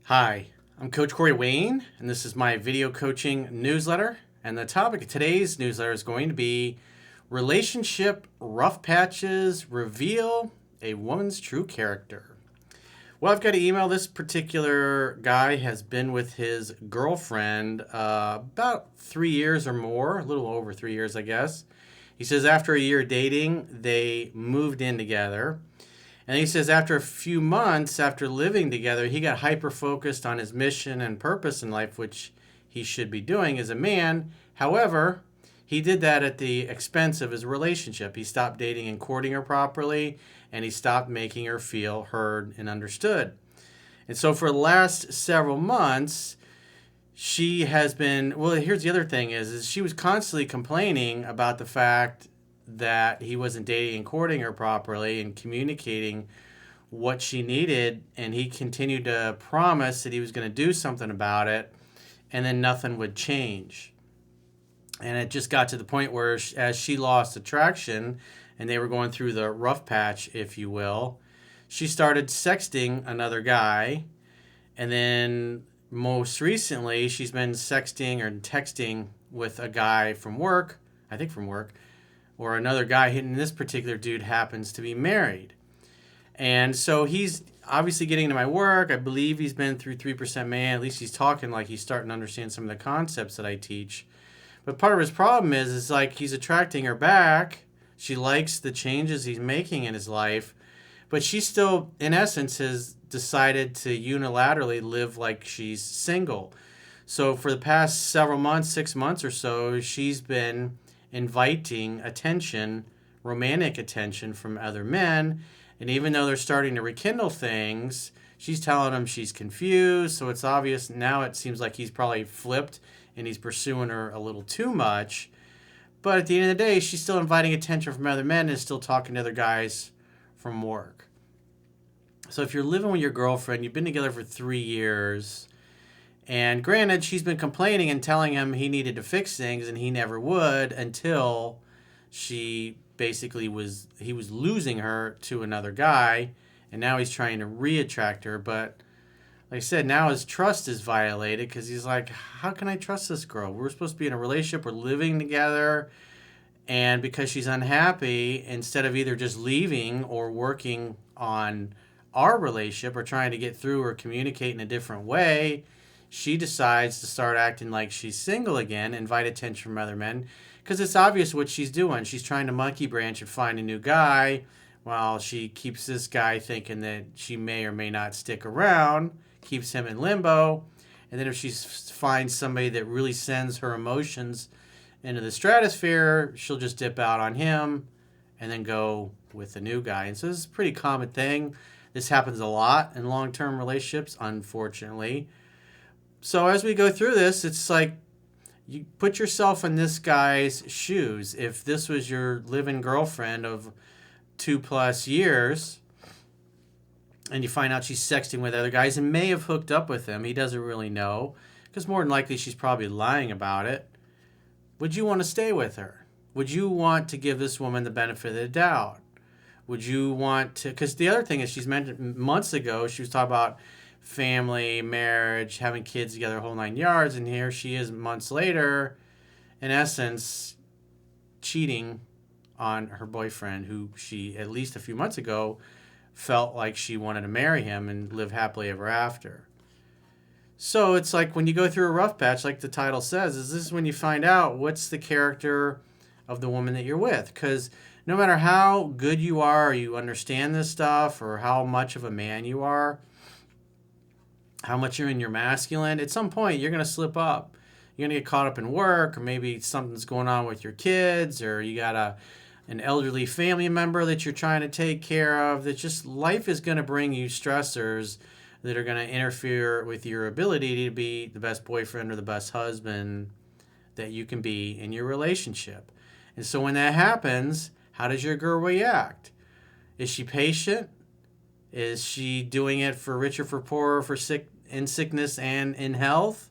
Hi, I'm Coach Corey Wayne, and this is my video coaching newsletter. And the topic of today's newsletter is going to be Relationship Rough Patches Reveal a Woman's True Character. Well, I've got to email. This particular guy has been with his girlfriend about 3 years or more, a little over 3 years, I guess. He says after a year dating, they moved in together. And he says after a few months after living together, he got hyper focused on his mission and purpose in life, which he should be doing as a man. However, he did that at the expense of his relationship. He stopped dating and courting her properly, and he stopped making her feel heard and understood. And so for the last several months, she has been, well, here's the other thing is she was constantly complaining about the fact that he wasn't dating and courting her properly and communicating what she needed, and he continued to promise that he was going to do something about it, and then nothing would change. And it just got to the point where as she lost attraction and they were going through the rough patch, if you will, she started sexting another guy. And then most recently she's been sexting or texting with a guy from work, I think from work, or another guy, and this particular dude happens to be married. And so he's obviously getting into my work. I believe he's been through 3% Man. At least he's talking like he's starting to understand some of the concepts that I teach. But part of his problem is like he's attracting her back. She likes the changes he's making in his life. But she still, in essence, has decided to unilaterally live like she's single. So for the past several months, 6 months or so, she's been inviting attention, romantic attention from other men. And even though they're starting to rekindle things, she's telling him she's confused. So it's obvious now it seems like he's probably flipped and he's pursuing her a little too much. But at the end of the day, she's still inviting attention from other men and still talking to other guys from work. So if you're living with your girlfriend, you've been together for 3 years, and granted, she's been complaining and telling him he needed to fix things, and he never would until he was losing her to another guy, and now he's trying to reattract her. But like I said, now his trust is violated because he's like, how can I trust this girl? We're supposed to be in a relationship. We're living together. And because she's unhappy, instead of either just leaving or working on our relationship or trying to get through or communicate in a different way, she decides to start acting like she's single again, invite attention from other men, because it's obvious what she's doing. She's trying to monkey branch and find a new guy while she keeps this guy thinking that she may or may not stick around, keeps him in limbo. And then if she finds somebody that really sends her emotions into the stratosphere, she'll just dip out on him and then go with the new guy. And so this is a pretty common thing. This happens a lot in long-term relationships, unfortunately. So as we go through this, it's like you put yourself in this guy's shoes. If this was your live-in girlfriend of 2+ years and you find out she's sexting with other guys and may have hooked up with him, he doesn't really know, because more than likely she's probably lying about it. Would you want to stay with her? Would you want to give this woman the benefit of the doubt? Would you want to, because the other thing is she's mentioned months ago, she was talking about family, marriage, having kids together, whole 9 yards, and here she is months later, in essence, cheating on her boyfriend, who she, at least a few months ago, felt like she wanted to marry him and live happily ever after. So it's like when you go through a rough patch, like the title says, is this is when you find out what's the character of the woman that you're with. Because no matter how good you are, or you understand this stuff, or how much of a man you are, how much you're in your masculine, at some point you're going to slip up. You're going to get caught up in work, or maybe something's going on with your kids, or you got an elderly family member that you're trying to take care of. That just life is going to bring you stressors that are going to interfere with your ability to be the best boyfriend or the best husband that you can be in your relationship. And so when that happens, how does your girl react? Is she patient? Is she doing it for richer, for poorer, for in sickness and in health?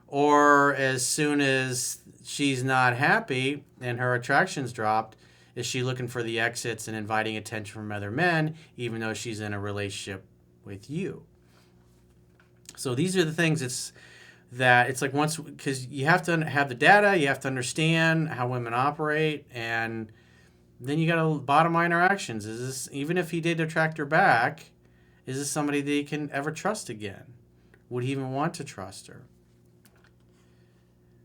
Or as soon as she's not happy and her attraction's dropped, is she looking for the exits and inviting attention from other men, even though she's in a relationship with you? So these are the things it's like once, because you have to have the data, you have to understand how women operate, and then you got to bottom line our actions. Is this, even if he did attract her back, is this somebody that he can ever trust again? Would he even want to trust her?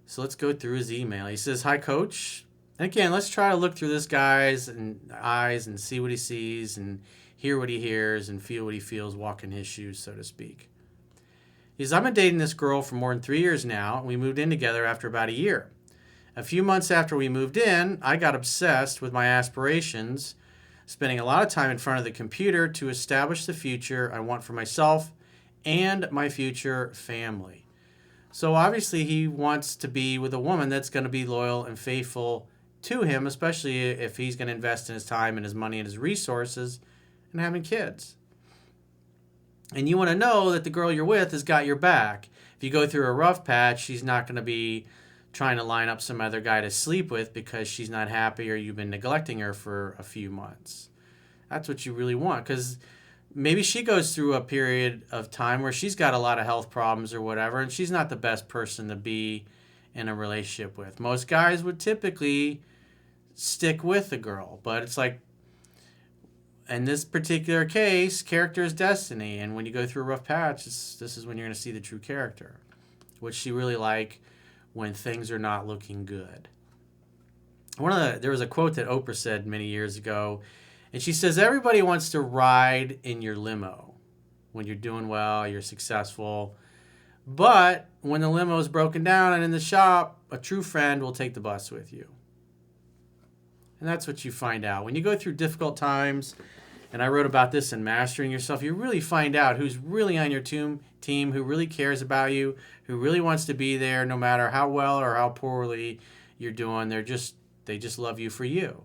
So let's go through his email. He says, "Hi, Coach." And again, let's try to look through this guy's eyes and see what he sees and hear what he hears and feel what he feels, walk in his shoes, so to speak. He says, "I've been dating this girl for more than 3 years now. We moved in together after about a year. A few months after we moved in, I got obsessed with my aspirations, spending a lot of time in front of the computer to establish the future I want for myself and my future family." So obviously he wants to be with a woman that's going to be loyal and faithful to him, especially if he's going to invest in his time and his money and his resources in having kids. And you want to know that the girl you're with has got your back. If you go through a rough patch, she's not going to be trying to line up some other guy to sleep with because she's not happy or you've been neglecting her for a few months. That's what you really want, because maybe she goes through a period of time where she's got a lot of health problems or whatever, and she's not the best person to be in a relationship with. Most guys would typically stick with the girl, but it's like, in this particular case, character is destiny, and when you go through a rough patch, this is when you're going to see the true character. What's she really like when things are not looking good? There was a quote that Oprah said many years ago, and she says, "Everybody wants to ride in your limo when you're doing well, you're successful, but when the limo is broken down and in the shop, a true friend will take the bus with you." And that's what you find out. When you go through difficult times, and I wrote about this in Mastering Yourself, you really find out who's really on your team, who really cares about you, who really wants to be there no matter how well or how poorly you're doing. They just love you for you.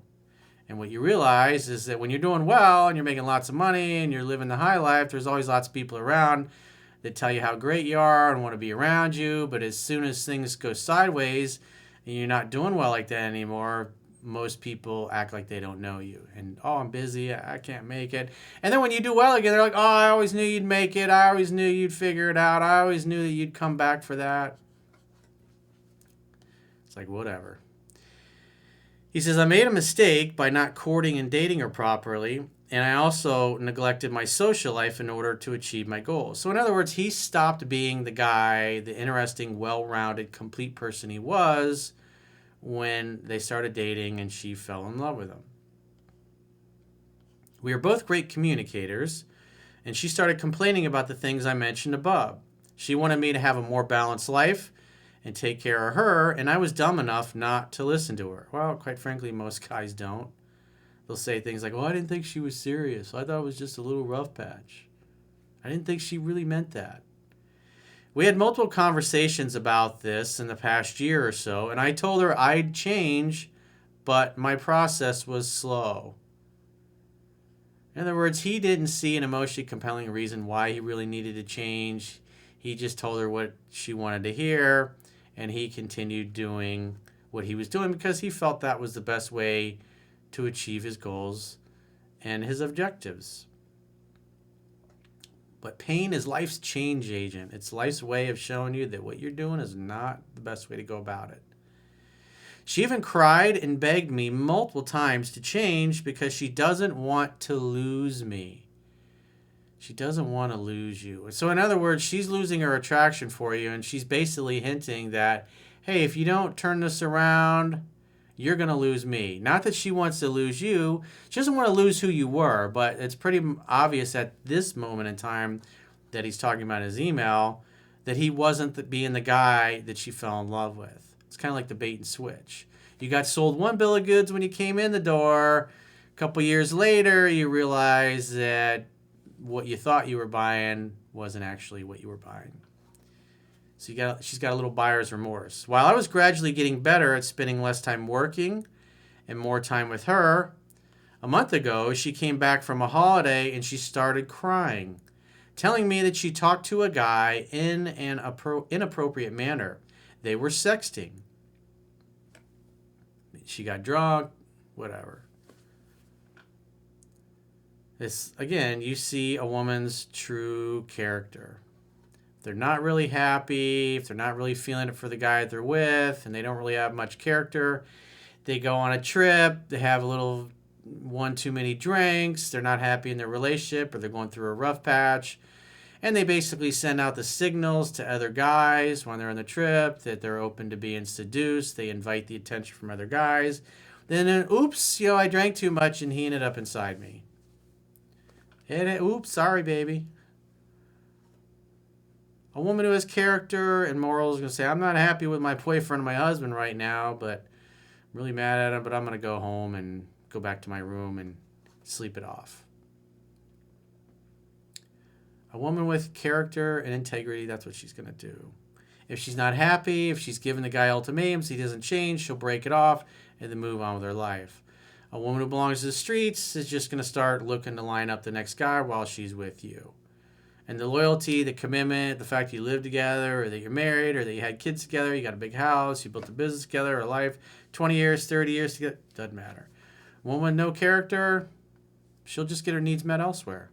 And what you realize is that when you're doing well and you're making lots of money and you're living the high life, there's always lots of people around that tell you how great you are and want to be around you. But as soon as things go sideways and you're not doing well like that anymore, most people act like they don't know you. And, "Oh, I'm busy, I can't make it." And then when you do well again, they're like, "Oh, I always knew you'd make it. I always knew you'd figure it out. I always knew that you'd come back for that." It's like, whatever. He says, "I made a mistake by not courting and dating her properly, and I also neglected my social life in order to achieve my goals." So in other words, he stopped being the guy, the interesting, well-rounded, complete person he was when they started dating and she fell in love with him. "We are both great communicators, and she started complaining about the things I mentioned above. She wanted me to have a more balanced life and take care of her, and I was dumb enough not to listen to her." Well, quite frankly, most guys don't. They'll say things like, "Well, I didn't think she was serious. I thought it was just a little rough patch. I didn't think she really meant that." We had multiple conversations about this in the past year or so, and I told her I'd change, but my process was slow. In other words, he didn't see an emotionally compelling reason why he really needed to change. He just told her what she wanted to hear, and he continued doing what he was doing because he felt that was the best way to achieve his goals and his objectives. But pain is life's change agent. It's life's way of showing you that what you're doing is not the best way to go about it. She even cried and begged me multiple times to change because she doesn't want to lose me. She doesn't want to lose you. So in other words, she's losing her attraction for you, and she's basically hinting that, hey, if you don't turn this around, you're going to lose me. Not that she wants to lose you. She doesn't want to lose who you were, but it's pretty obvious at this moment in time that he's talking about in his email that he wasn't being the guy that she fell in love with. It's kind of like the bait and switch. You got sold one bill of goods when you came in the door. A couple years later, you realize that what you thought you were buying wasn't actually what you were buying. So she's got a little buyer's remorse. While I was gradually getting better at spending less time working and more time with her, a month ago, she came back from a holiday and she started crying, telling me that she talked to a guy in an inappropriate manner. They were sexting. She got drunk, whatever. This, again, you see a woman's true character. they're not really happy, if they're not really feeling it for the guy that they're with, and they don't really have much character, they go on a trip, they have a little one too many drinks, they're not happy in their relationship, or they're going through a rough patch, and they basically send out the signals to other guys when they're on the trip that they're open to being seduced. They invite the attention from other guys. Then, oops, I drank too much and he ended up inside me. Oops, sorry, baby. A woman who has character and morals is going to say, I'm not happy with my boyfriend or my husband right now, but I'm really mad at him, but I'm going to go home and go back to my room and sleep it off. A woman with character and integrity, that's what she's going to do. If she's not happy, if she's giving the guy ultimatums, he doesn't change, she'll break it off and then move on with her life. A woman who belongs to the streets is just going to start looking to line up the next guy while she's with you. And the loyalty, the commitment, the fact you live together, or that you're married, or that you had kids together, you got a big house, you built a business together, a life, 20 years, 30 years together, doesn't matter. A woman with no character, she'll just get her needs met elsewhere.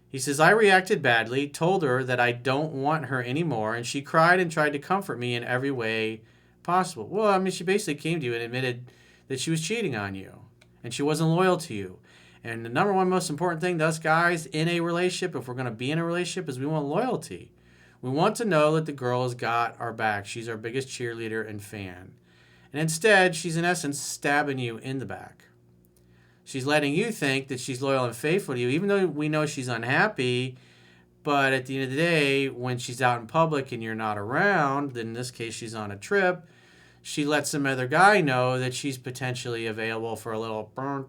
He says, I reacted badly, told her that I don't want her anymore, and she cried and tried to comfort me in every way possible. Well, I mean, she basically came to you and admitted that she was cheating on you, and she wasn't loyal to you. And the number one most important thing to us guys in a relationship, if we're going to be in a relationship, is we want loyalty. We want to know that the girl has got our back. She's our biggest cheerleader and fan. And instead, she's in essence stabbing you in the back. She's letting you think that she's loyal and faithful to you, even though we know she's unhappy. But at the end of the day, when she's out in public and you're not around, then in this case she's on a trip, she lets some other guy know that she's potentially available for a little burn.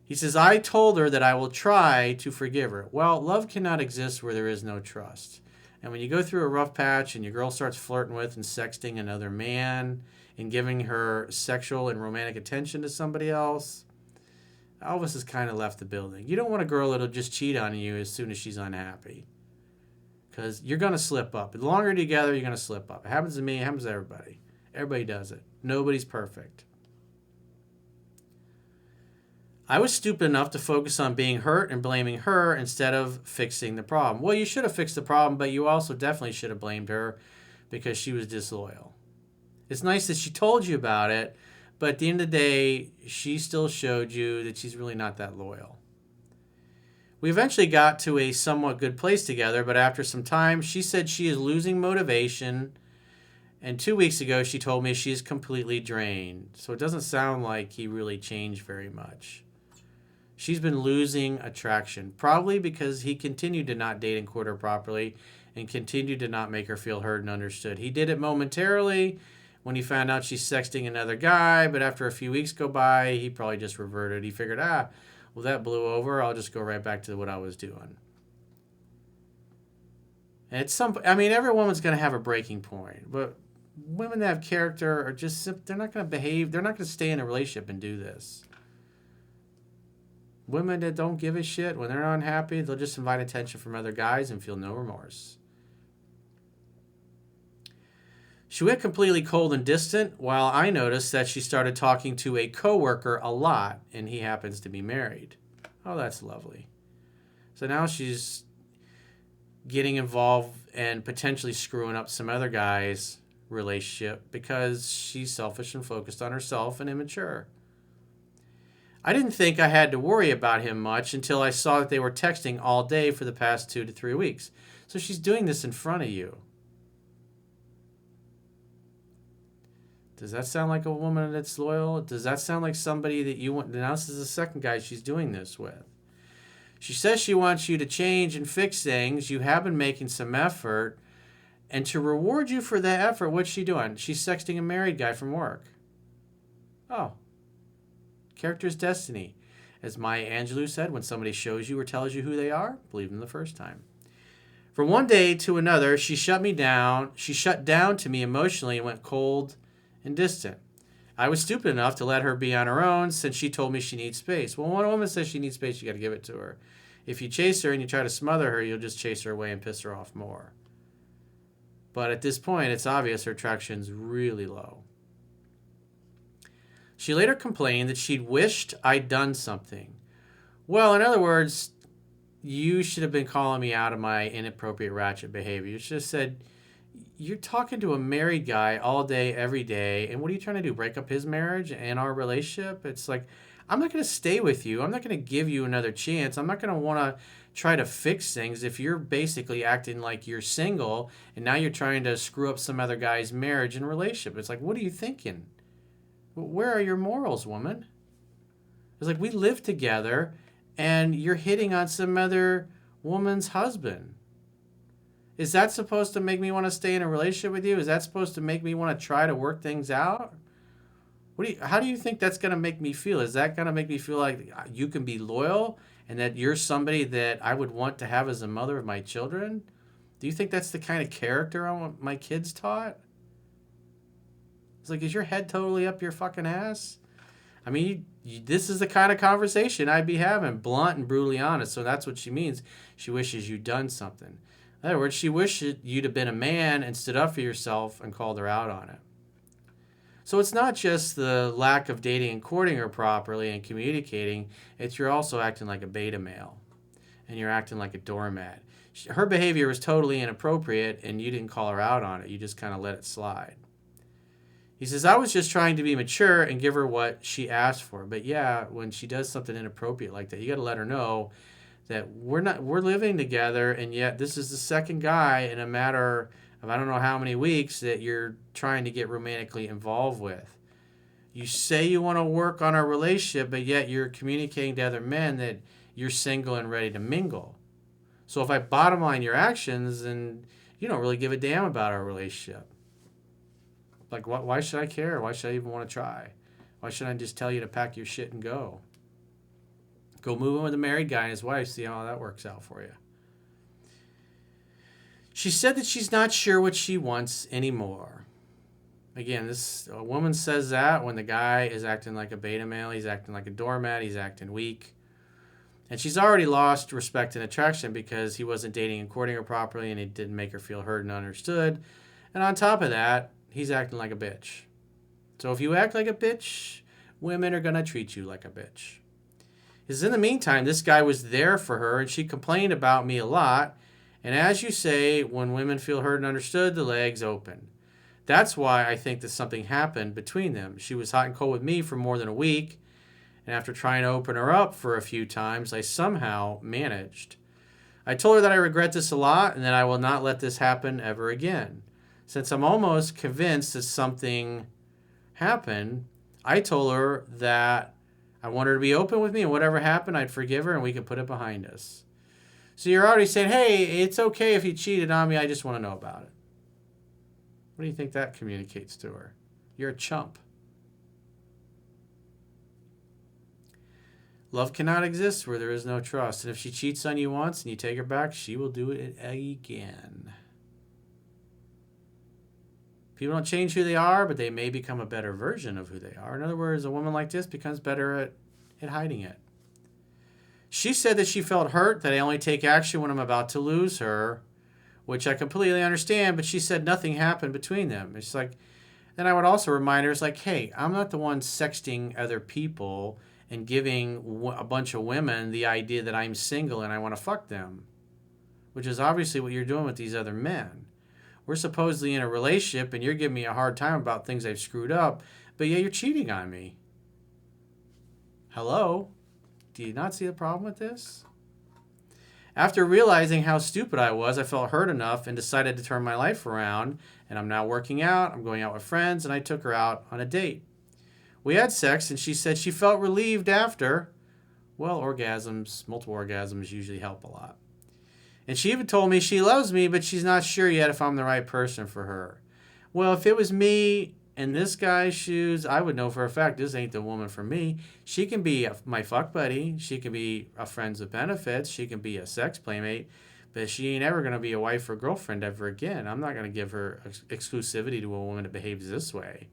He says, I told her that I will try to forgive her. Well, love cannot exist where there is no trust. And when you go through a rough patch and your girl starts flirting with and sexting another man and giving her sexual and romantic attention to somebody else, Elvis has kind of left the building. You don't want a girl that'll just cheat on you as soon as she's unhappy. Because you're going to slip up. The longer you're together, you're going to slip up. It happens to me. It happens to everybody. Everybody does it. Nobody's perfect. I was stupid enough to focus on being hurt and blaming her instead of fixing the problem. Well, you should have fixed the problem, but you also definitely should have blamed her because she was disloyal. It's nice that she told you about it, but at the end of the day, she still showed you that she's really not that loyal. We eventually got to a somewhat good place together, but after some time, she said she is losing motivation, and 2 weeks ago, she told me she is completely drained. So it doesn't sound like he really changed very much. She's been losing attraction, probably because he continued to not date and court her properly and continued to not make her feel heard and understood. He did it momentarily when he found out she's sexting another guy, but after a few weeks go by, he probably just reverted. He figured, well, that blew over. I'll just go right back to what I was doing. And every woman's going to have a breaking point, but women that have character are just, they're not going to behave. They're not going to stay in a relationship and do this. Women that don't give a shit, when they're unhappy, they'll just invite attention from other guys and feel no remorse. She went completely cold and distant, while I noticed that she started talking to a coworker a lot, and he happens to be married. Oh, that's lovely. So now she's getting involved and potentially screwing up some other guy's relationship because she's selfish and focused on herself and immature. I didn't think I had to worry about him much until I saw that they were texting all day for the past 2 to 3 weeks. So she's doing this in front of you. Does that sound like a woman that's loyal? Does that sound like somebody that you want? Now this is the second guy she's doing this with. She says she wants you to change and fix things. You have been making some effort. And to reward you for that effort, what's she doing? She's sexting a married guy from work. Oh. Character's destiny. As Maya Angelou said, when somebody shows you or tells you who they are, believe them the first time. From one day to another, she shut me down. She shut down to me emotionally and went cold and distant. I was stupid enough to let her be on her own since she told me she needs space. Well, when a woman says she needs space, you got to give it to her. If you chase her and you try to smother her, you'll just chase her away and piss her off more. But at this point, it's obvious her attraction's really low. She later complained that she'd wished I'd done something. Well, in other words, you should have been calling me out of my inappropriate ratchet behavior. You should have said, you're talking to a married guy all day, every day, and what are you trying to do? Break up his marriage and our relationship? It's like, I'm not going to stay with you. I'm not going to give you another chance. I'm not going to want to try to fix things if you're basically acting like you're single and now you're trying to screw up some other guy's marriage and relationship. It's like, what are you thinking? Where are your morals, woman? It's like, we live together and you're hitting on some other woman's husband. Is that supposed to make me want to stay in a relationship with you? Is that supposed to make me want to try to work things out? How do you think that's going to make me feel? Is that going to make me feel like you can be loyal and that you're somebody that I would want to have as a mother of my children? Do you think that's the kind of character I want my kids taught? It's like, is your head totally up your fucking ass? I mean, this is the kind of conversation I'd be having, blunt and brutally honest. So that's what she means. She wishes you'd done something. In other words, she wished you'd have been a man and stood up for yourself and called her out on it. So it's not just the lack of dating and courting her properly and communicating. It's you're also acting like a beta male. And you're acting like a doormat. Her behavior was totally inappropriate and you didn't call her out on it. You just kind of let it slide. He says, I was just trying to be mature and give her what she asked for. But yeah, when she does something inappropriate like that, you got to let her know that we're living together, and yet this is the second guy in a matter of I don't know how many weeks that you're trying to get romantically involved with. You say you want to work on our relationship, but yet you're communicating to other men that you're single and ready to mingle. So if I bottom line your actions, then you don't really give a damn about our relationship. Like, why should I care? Why should I even want to try? Why shouldn't I just tell you to pack your shit and go? Go move in with a married guy and his wife, see how that works out for you. She said that she's not sure what she wants anymore. Again, a woman says that when the guy is acting like a beta male, he's acting like a doormat, he's acting weak. And she's already lost respect and attraction because he wasn't dating and courting her properly and it didn't make her feel heard and understood. And on top of that, he's acting like a bitch. So if you act like a bitch, women are going to treat you like a bitch. Because in the meantime, this guy was there for her and she complained about me a lot. And as you say, when women feel heard and understood, the legs open. That's why I think that something happened between them. She was hot and cold with me for more than a week. And after trying to open her up for a few times, I somehow managed. I told her that I regret this a lot and that I will not let this happen ever again. Since I'm almost convinced that something happened, I told her that I want her to be open with me, and whatever happened, I'd forgive her and we could put it behind us. So you're already saying, hey, it's okay if you cheated on me, I just want to know about it. What do you think that communicates to her? You're a chump. Love cannot exist where there is no trust. And if she cheats on you once and you take her back, she will do it again. People don't change who they are, but they may become a better version of who they are. In other words, a woman like this becomes better at hiding it. She said that she felt hurt, that I only take action when I'm about to lose her, which I completely understand, but she said nothing happened between them. It's like, then I would also remind her, it's like, hey, I'm not the one sexting other people and giving a bunch of women the idea that I'm single and I want to fuck them, which is obviously what you're doing with these other men. We're supposedly in a relationship and you're giving me a hard time about things I've screwed up, but yeah, you're cheating on me. Hello? Do you not see the problem with this? After realizing how stupid I was, I felt hurt enough and decided to turn my life around, and I'm now working out, I'm going out with friends, and I took her out on a date. We had sex, and she said she felt relieved after. Well, multiple orgasms usually help a lot. And she even told me she loves me, but she's not sure yet if I'm the right person for her. Well, if it was me in this guy's shoes, I would know for a fact this ain't the woman for me. She can be my fuck buddy. She can be a friends with benefits. She can be a sex playmate. But she ain't ever going to be a wife or girlfriend ever again. I'm not going to give her exclusivity to a woman that behaves this way.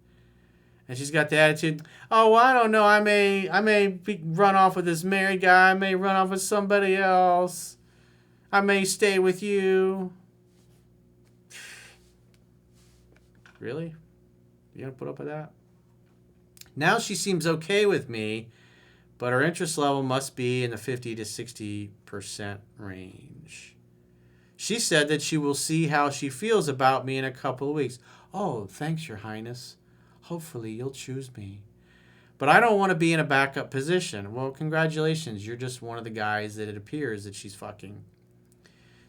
And she's got the attitude, oh, well, I don't know. I may run off with this married guy. I may run off with somebody else. I may stay with you. Really? You gonna put up with that? Now she seems okay with me, but her interest level must be in the 50 to 60% range. She said that she will see how she feels about me in a couple of weeks. Oh, thanks, Your Highness. Hopefully you'll choose me. But I don't want to be in a backup position. Well, congratulations. You're just one of the guys that it appears that she's fucking.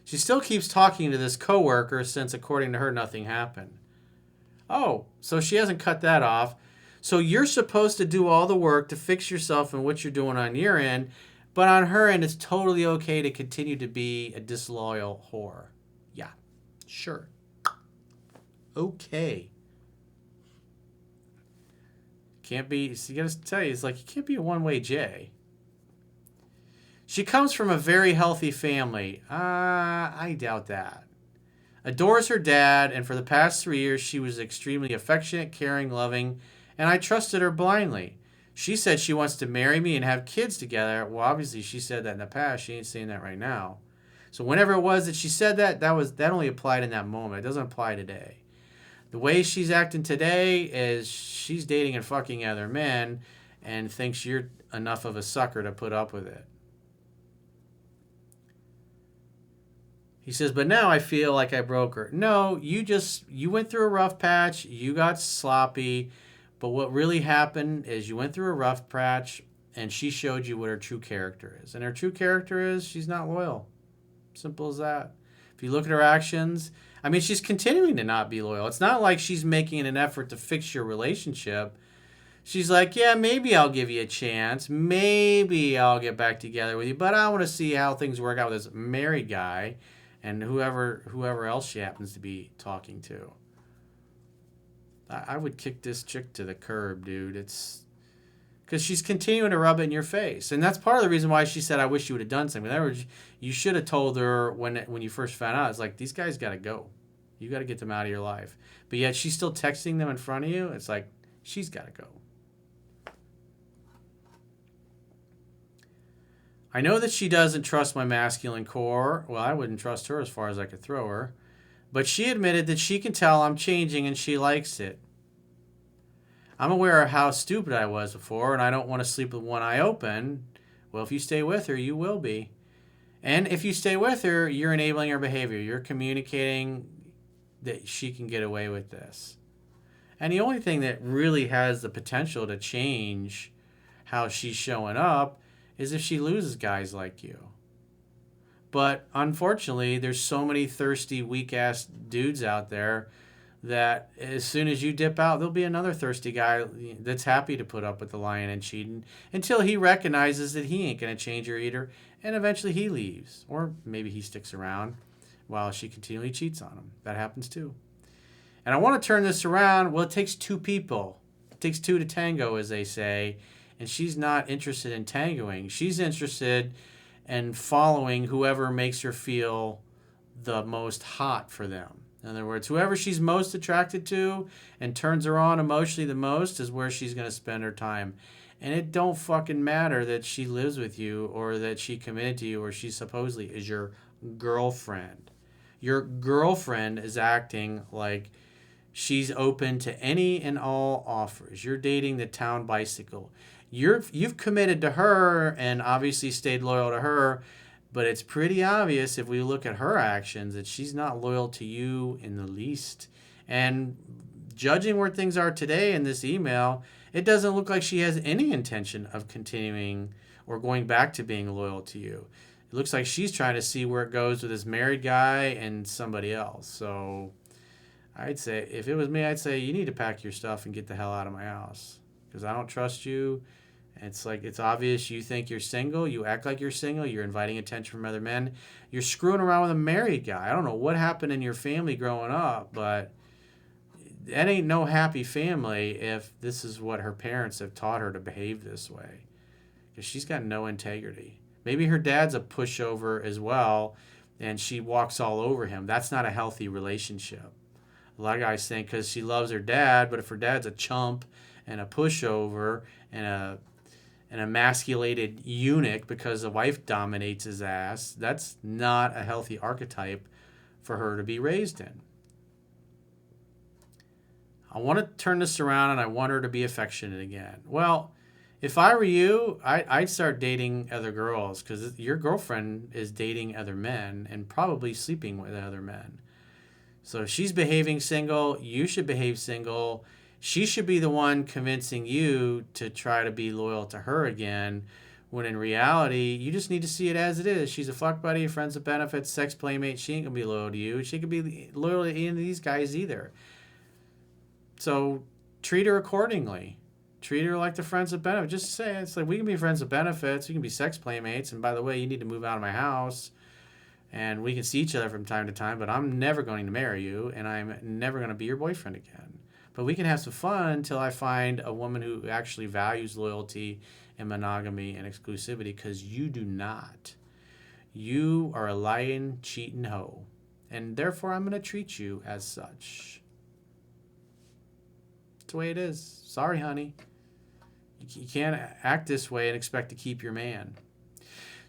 She still keeps talking to this coworker since, according to her, nothing happened. Oh, so she hasn't cut that off. So you're supposed to do all the work to fix yourself and what you're doing on your end, but on her end, it's totally okay to continue to be a disloyal whore. Yeah, sure. Okay. Can't be, you gotta tell you, it's like, you can't be a one-way J. She comes from a very healthy family. I doubt that. Adores her dad, and for the past 3 years, she was extremely affectionate, caring, loving, and I trusted her blindly. She said she wants to marry me and have kids together. Well, obviously, she said that in the past. She ain't saying that right now. So whenever it was that she said that, that only applied in that moment. It doesn't apply today. The way she's acting today is she's dating and fucking other men and thinks you're enough of a sucker to put up with it. He says, but now I feel like I broke her. No, you went through a rough patch. You got sloppy. But what really happened is you went through a rough patch and she showed you what her true character is. And her true character is she's not loyal. Simple as that. If you look at her actions, I mean, she's continuing to not be loyal. It's not like she's making an effort to fix your relationship. She's like, yeah, maybe I'll give you a chance. Maybe I'll get back together with you. But I want to see how things work out with this married guy and whoever else she happens to be talking to. I would kick this chick to the curb, dude. It's because she's continuing to rub it in your face. And that's part of the reason why she said, I wish you would have done something. In other words, you should have told her when you first found out. It's like, these guys got to go. You got to get them out of your life. But yet she's still texting them in front of you. It's like, she's got to go. I know that she doesn't trust my masculine core. Well, I wouldn't trust her as far as I could throw her. But she admitted that she can tell I'm changing and she likes it. I'm aware of how stupid I was before, and I don't want to sleep with one eye open. Well, if you stay with her, you will be. And if you stay with her, you're enabling her behavior. You're communicating that she can get away with this. And the only thing that really has the potential to change how she's showing up is if she loses guys like you. But unfortunately, there's so many thirsty, weak-ass dudes out there that as soon as you dip out, there'll be another thirsty guy that's happy to put up with the lying and cheating until he recognizes that he ain't going to change her either, and eventually he leaves. Or maybe he sticks around while she continually cheats on him. That happens too. And I want to turn this around. Well, it takes two people. It takes two to tango, as they say, and she's not interested in tangoing. She's interested in following whoever makes her feel the most hot for them. In other words, whoever she's most attracted to and turns her on emotionally the most is where she's going to spend her time. And it don't fucking matter that she lives with you or that she committed to you or she supposedly is your girlfriend. Your girlfriend is acting like she's open to any and all offers. You're dating the town bicycle. You've committed to her and obviously stayed loyal to her, but it's pretty obvious if we look at her actions that she's not loyal to you in the least. And judging where things are today in this email, it doesn't look like she has any intention of continuing or going back to being loyal to you. It looks like she's trying to see where it goes with this married guy and somebody else. So I'd say, if it was me, I'd say you need to pack your stuff and get the hell out of my house because I don't trust you. It's like, it's obvious you think you're single. You act like you're single. You're inviting attention from other men. You're screwing around with a married guy. I don't know what happened in your family growing up, but that ain't no happy family if this is what her parents have taught her to behave this way. Because she's got no integrity. Maybe her dad's a pushover as well, and she walks all over him. That's not a healthy relationship. A lot of guys think because she loves her dad, but if her dad's a chump and a pushover and an emasculated eunuch because the wife dominates his ass, that's not a healthy archetype for her to be raised in. I want to turn this around and I want her to be affectionate again. Well, If I were you, I'd start dating other girls because your girlfriend is dating other men and probably sleeping with other men. So if she's behaving single, you should behave single. She should be the one convincing you to try to be loyal to her again, when in reality, you just need to see it as it is. She's a fuck buddy, friends with benefits, sex playmate. She ain't going to be loyal to you. She could be loyal to any of these guys either. So treat her accordingly. Treat her like the friends with benefits. Just say, it's like, we can be friends with benefits. We can be sex playmates. And by the way, you need to move out of my house. And we can see each other from time to time, but I'm never going to marry you, and I'm never going to be your boyfriend again. But we can have some fun until I find a woman who actually values loyalty and monogamy and exclusivity, because you do not. You are a lying, cheating hoe. And therefore, I'm going to treat you as such. That's the way it is. Sorry, honey. You can't act this way and expect to keep your man.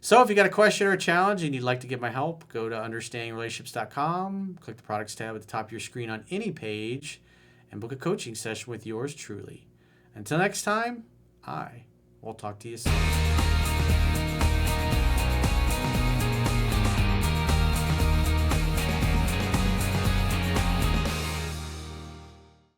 So if you got a question or a challenge and you'd like to get my help, go to understandingrelationships.com, click the products tab at the top of your screen on any page, and book a coaching session with yours truly. Until next time, I will talk to you soon.